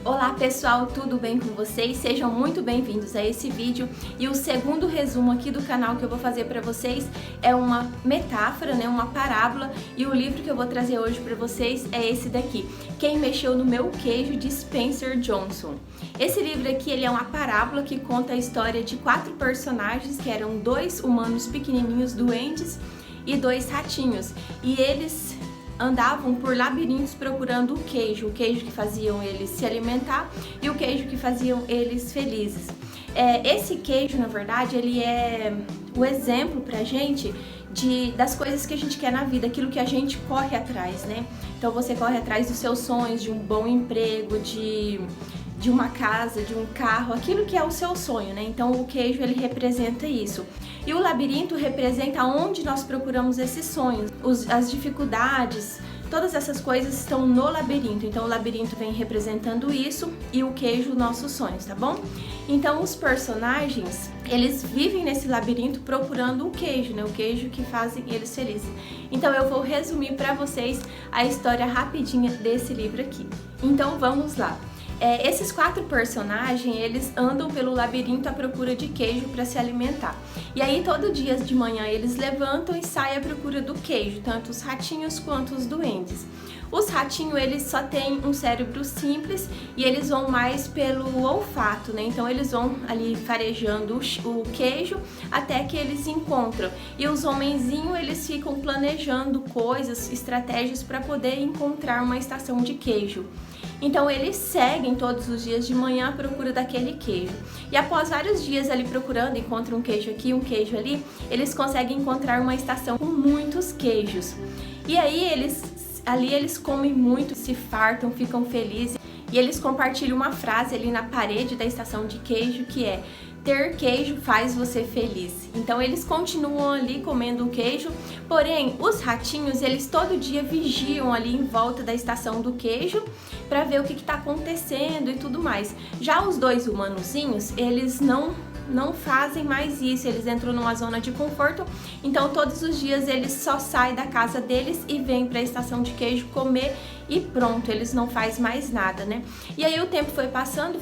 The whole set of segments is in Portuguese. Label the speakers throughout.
Speaker 1: Olá pessoal, tudo bem com vocês? Sejam muito bem-vindos a esse vídeo e o segundo resumo aqui do canal que eu vou fazer para vocês é uma metáfora, uma parábola, e o livro que eu vou trazer hoje para vocês é esse daqui, Quem Mexeu no Meu Queijo, de Spencer Johnson. Esse livro aqui ele é uma parábola que conta a história de 4 personagens que eram 2 humanos pequenininhos doentes e 2 ratinhos, e eles andavam por labirintos procurando o queijo que faziam eles se alimentar e o queijo que faziam eles felizes. Esse queijo, na verdade, ele é o exemplo pra gente das coisas que a gente quer na vida, aquilo que a gente corre atrás, né? Então você corre atrás dos seus sonhos, de um bom emprego, de uma casa, de um carro, aquilo que é o seu sonho, né? Então o queijo ele representa isso. E o labirinto representa onde nós procuramos esses sonhos, as dificuldades, todas essas coisas estão no labirinto. Então o labirinto vem representando isso e o queijo, nossos sonhos, tá bom? Então os personagens, eles vivem nesse labirinto procurando o queijo, né? O queijo que fazem eles felizes. Então eu vou resumir para vocês a história rapidinha desse livro aqui. Então vamos lá. Esses 4 personagens, eles andam pelo labirinto à procura de queijo para se alimentar. E aí todo dia de manhã eles levantam e saem à procura do queijo, tanto os ratinhos quanto os duendes. Os ratinhos, eles só têm um cérebro simples e eles vão mais pelo olfato, né? Então eles vão ali farejando o queijo até que eles encontram. E os homenzinhos, eles ficam planejando coisas, estratégias para poder encontrar uma estação de queijo. Então eles seguem todos os dias de manhã à procura daquele queijo. E após vários dias ali procurando, encontram um queijo aqui, um queijo ali, eles conseguem encontrar uma estação com muitos queijos. E aí eles comem muito, se fartam, ficam felizes. E eles compartilham uma frase ali na parede da estação de queijo que é: ter queijo faz você feliz. Então eles continuam ali comendo o queijo, porém os ratinhos, eles todo dia vigiam ali em volta da estação do queijo para ver o que está acontecendo e tudo mais. Já os 2 humanozinhos, eles não fazem mais isso, eles entram numa zona de conforto, então todos os dias eles só saem da casa deles e vêm para a estação de queijo comer e pronto, eles não fazem mais nada, né? E aí o tempo foi passando,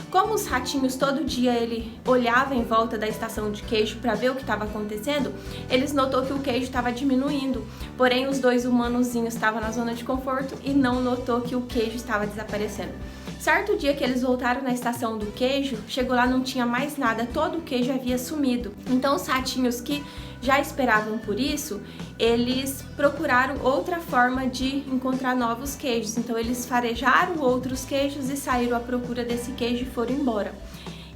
Speaker 1: como os ratinhos todo dia ele olhava em volta da estação de queijo para ver o que estava acontecendo, eles notou que o queijo estava diminuindo, porém os 2 humanozinhos estavam na zona de conforto e não notou que o queijo estava desaparecendo. Certo dia que eles voltaram na estação do queijo, chegou lá, não tinha mais nada, todo o queijo havia sumido. Então os ratinhos que já esperavam por isso, eles procuraram outra forma de encontrar novos queijos. Então eles farejaram outros queijos e saíram à procura desse queijo e foram embora.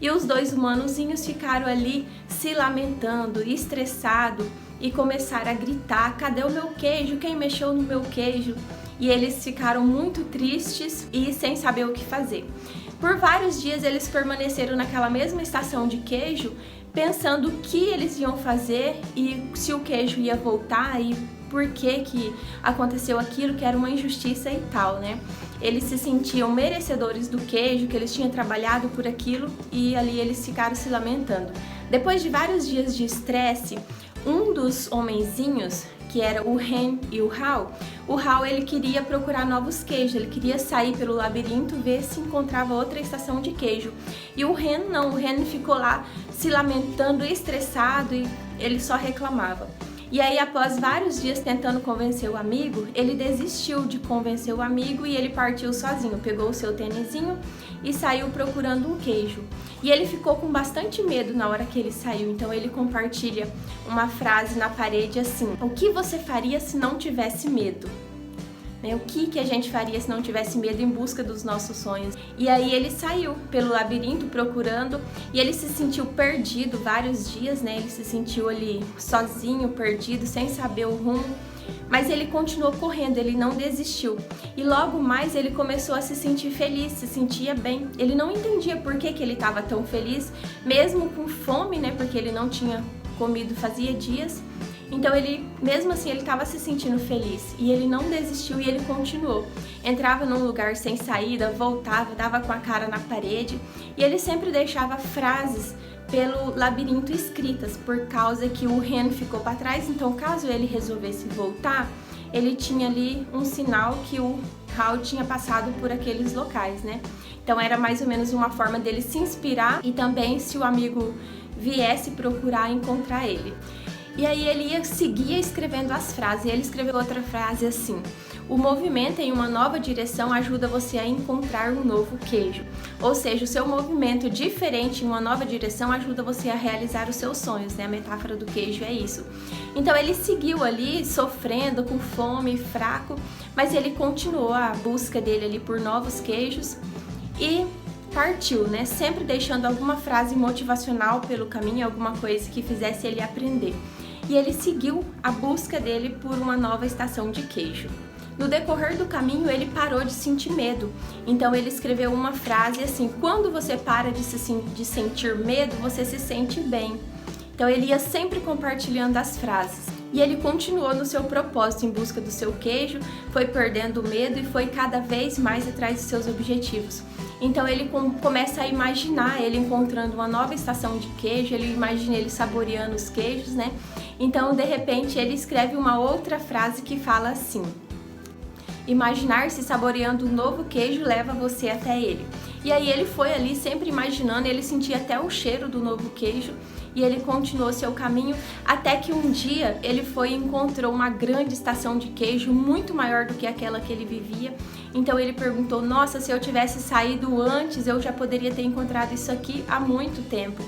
Speaker 1: E os 2 humanozinhos ficaram ali se lamentando, estressados, e começaram a gritar: cadê o meu queijo? Quem mexeu no meu queijo? E eles ficaram muito tristes e sem saber o que fazer. Por vários dias eles permaneceram naquela mesma estação de queijo, pensando o que eles iam fazer e se o queijo ia voltar e por que aconteceu aquilo, que era uma injustiça e tal, né? Eles se sentiam merecedores do queijo, que eles tinham trabalhado por aquilo, e ali eles ficaram se lamentando. Depois de vários dias de estresse, um dos homenzinhos, que era o Hen e o Hal, ele queria procurar novos queijos, ele queria sair pelo labirinto, ver se encontrava outra estação de queijo. E o Hen não, o Hen ficou lá se lamentando, estressado, e ele só reclamava. E aí, após vários dias tentando convencer o amigo, ele desistiu de convencer o amigo e ele partiu sozinho, pegou o seu tênisinho e saiu procurando um queijo. E ele ficou com bastante medo na hora que ele saiu, então ele compartilha uma frase na parede assim: o que você faria se não tivesse medo? O que a gente faria se não tivesse medo em busca dos nossos sonhos? E aí ele saiu pelo labirinto procurando e ele se sentiu perdido vários dias, né? Ele se sentiu ali sozinho, perdido, sem saber o rumo. Mas ele continuou correndo, ele não desistiu. E logo mais ele começou a se sentir feliz, se sentia bem. Ele não entendia por que ele estava tão feliz, mesmo com fome, né? Porque ele não tinha comido fazia dias. Então ele, mesmo assim, ele estava se sentindo feliz e ele não desistiu e ele continuou. Entrava num lugar sem saída, voltava, dava com a cara na parede e ele sempre deixava frases pelo labirinto escritas, por causa que o Hen ficou para trás. Então, caso ele resolvesse voltar, ele tinha ali um sinal que o Hal tinha passado por aqueles locais, né? Então era mais ou menos uma forma dele se inspirar e também se o amigo viesse procurar encontrar ele. E aí ele seguia escrevendo as frases, e ele escreveu outra frase assim: o movimento em uma nova direção ajuda você a encontrar um novo queijo. Ou seja, o seu movimento diferente em uma nova direção ajuda você a realizar os seus sonhos, né? A metáfora do queijo é isso. Então ele seguiu ali sofrendo, com fome, fraco, mas ele continuou a busca dele ali por novos queijos e partiu, né? Sempre deixando alguma frase motivacional pelo caminho, alguma coisa que fizesse ele aprender. E ele seguiu a busca dele por uma nova estação de queijo. No decorrer do caminho, ele parou de sentir medo. Então ele escreveu uma frase assim: quando você para de sentir medo, você se sente bem. Então ele ia sempre compartilhando as frases. E ele continuou no seu propósito em busca do seu queijo, foi perdendo o medo e foi cada vez mais atrás dos seus objetivos. Então ele começa a imaginar ele encontrando uma nova estação de queijo, ele imagina ele saboreando os queijos, né? Então, de repente, ele escreve uma outra frase que fala assim: imaginar-se saboreando um novo queijo leva você até ele. E aí ele foi ali sempre imaginando, ele sentia até o cheiro do novo queijo e ele continuou seu caminho até que um dia ele foi e encontrou uma grande estação de queijo muito maior do que aquela que ele vivia. Então ele perguntou: nossa, se eu tivesse saído antes eu já poderia ter encontrado isso aqui há muito tempo.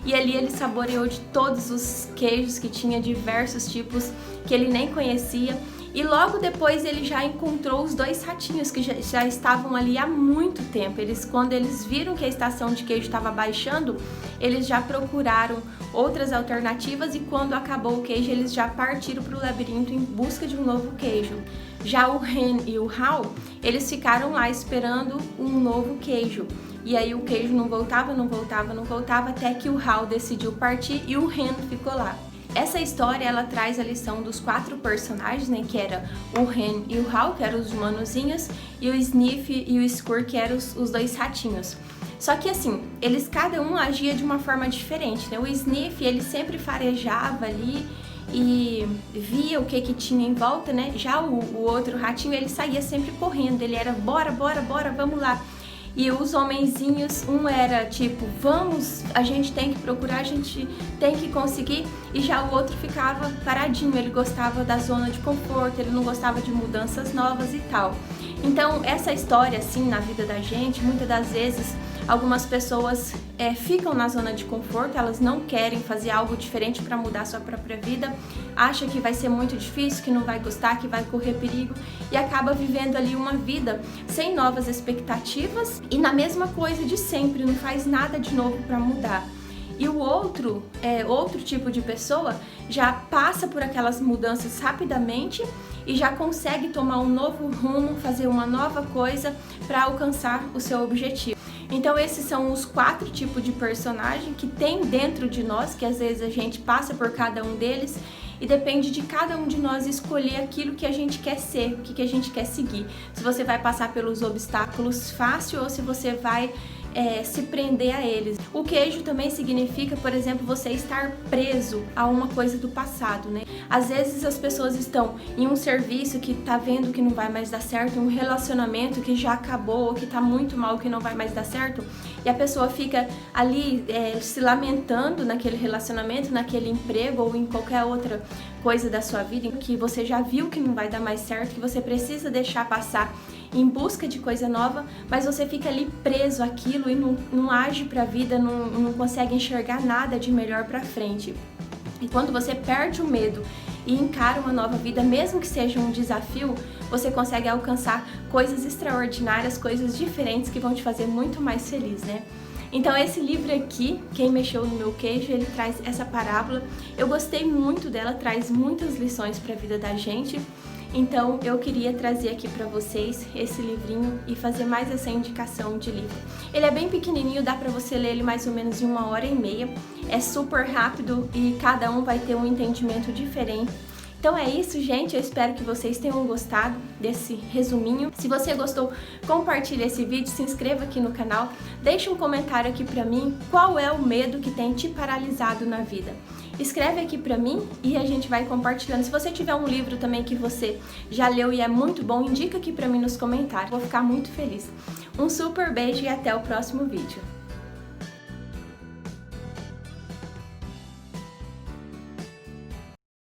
Speaker 1: E ali ele saboreou de todos os queijos que tinha, diversos tipos que ele nem conhecia. E logo depois ele já encontrou os dois ratinhos que já estavam ali há muito tempo. Quando eles viram que a estação de queijo estava baixando, eles já procuraram outras alternativas e quando acabou o queijo, eles já partiram para o labirinto em busca de um novo queijo. Já o Hen e o Hal, eles ficaram lá esperando um novo queijo. E aí o queijo não voltava, até que o Hal decidiu partir e o Hen ficou lá. Essa história, ela traz a lição dos 4 personagens, né, que era o Hen e o Hal, que eram os humanozinhos, e o Sniff e o Squirrel, que eram os dois ratinhos. Só que assim, eles cada um agia de uma forma diferente, né? O Sniff, ele sempre farejava ali e via o que tinha em volta, né? Já o outro ratinho, ele saía sempre correndo, ele era bora, vamos lá. E os homenzinhos, um era tipo, vamos, a gente tem que procurar, a gente tem que conseguir. E já o outro ficava paradinho, ele gostava da zona de conforto, ele não gostava de mudanças novas e tal. Então, essa história, assim, na vida da gente, muitas das vezes, algumas pessoas ficam na zona de conforto, elas não querem fazer algo diferente para mudar a sua própria vida, acha que vai ser muito difícil, que não vai gostar, que vai correr perigo e acaba vivendo ali uma vida sem novas expectativas e na mesma coisa de sempre, não faz nada de novo para mudar. E o outro tipo de pessoa já passa por aquelas mudanças rapidamente e já consegue tomar um novo rumo, fazer uma nova coisa para alcançar o seu objetivo. Então esses são os 4 tipos de personagem que tem dentro de nós, que às vezes a gente passa por cada um deles e depende de cada um de nós escolher aquilo que a gente quer ser, o que a gente quer seguir. Se você vai passar pelos obstáculos fácil ou se você vai se prender a eles. O queijo também significa, por exemplo, você estar preso a uma coisa do passado, né? Às vezes as pessoas estão em um serviço que tá vendo que não vai mais dar certo, um relacionamento que já acabou, que tá muito mal, que não vai mais dar certo, e a pessoa fica ali se lamentando naquele relacionamento, naquele emprego ou em qualquer outra coisa da sua vida que você já viu que não vai dar mais certo, que você precisa deixar passar em busca de coisa nova, mas você fica ali preso àquilo e não age para a vida, não consegue enxergar nada de melhor para frente. E quando você perde o medo e encara uma nova vida, mesmo que seja um desafio, você consegue alcançar coisas extraordinárias, coisas diferentes que vão te fazer muito mais feliz, né? Então esse livro aqui, Quem Mexeu no Meu Queijo, ele traz essa parábola. Eu gostei muito dela, traz muitas lições para a vida da gente. Então eu queria trazer aqui para vocês esse livrinho e fazer mais essa indicação de livro. Ele é bem pequenininho, dá para você ler ele mais ou menos em 1h30. É super rápido e cada um vai ter um entendimento diferente. Então é isso, gente. Eu espero que vocês tenham gostado desse resuminho. Se você gostou, compartilhe esse vídeo, se inscreva aqui no canal, deixe um comentário aqui pra mim qual é o medo que tem te paralisado na vida. Escreve aqui pra mim e a gente vai compartilhando. Se você tiver um livro também que você já leu e é muito bom, indica aqui pra mim nos comentários. Vou ficar muito feliz. Um super beijo e até o próximo vídeo.